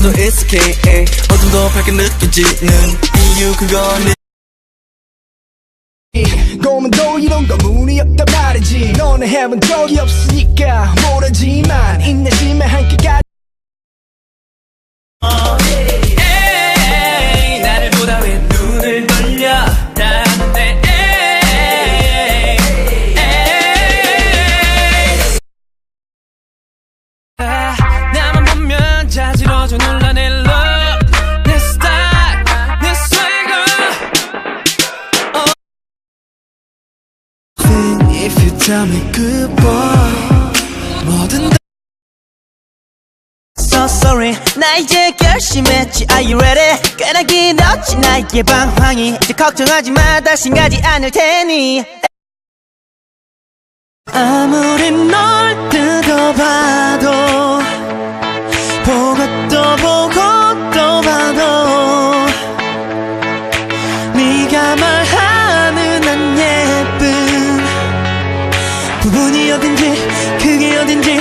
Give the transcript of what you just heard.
어두워도 it's okay. 어둠도 밝게 느껴지는 이유 그건 고민도 이런 거 문이 없단 말이지. 너는 해본 적이 없으니까 모르지만 인내심에 함께까지. 에이 나를 보다 왜 눈을 돌려 나는데 나만 보면 자지러져 놀라내 love 내 style 내 swagger If you tell me goodbye 뭐든 다 So sorry 나 이제 결심했지 Are you ready? 꽤나 길었지 나의 방황이 이제 걱정하지 마 다신 가지 않을 테니 아무리 널 뜯어봐도 보고 또 보고 또 봐도 네가 말하는 안 예쁜 부분이 어딘지 그게 어딘지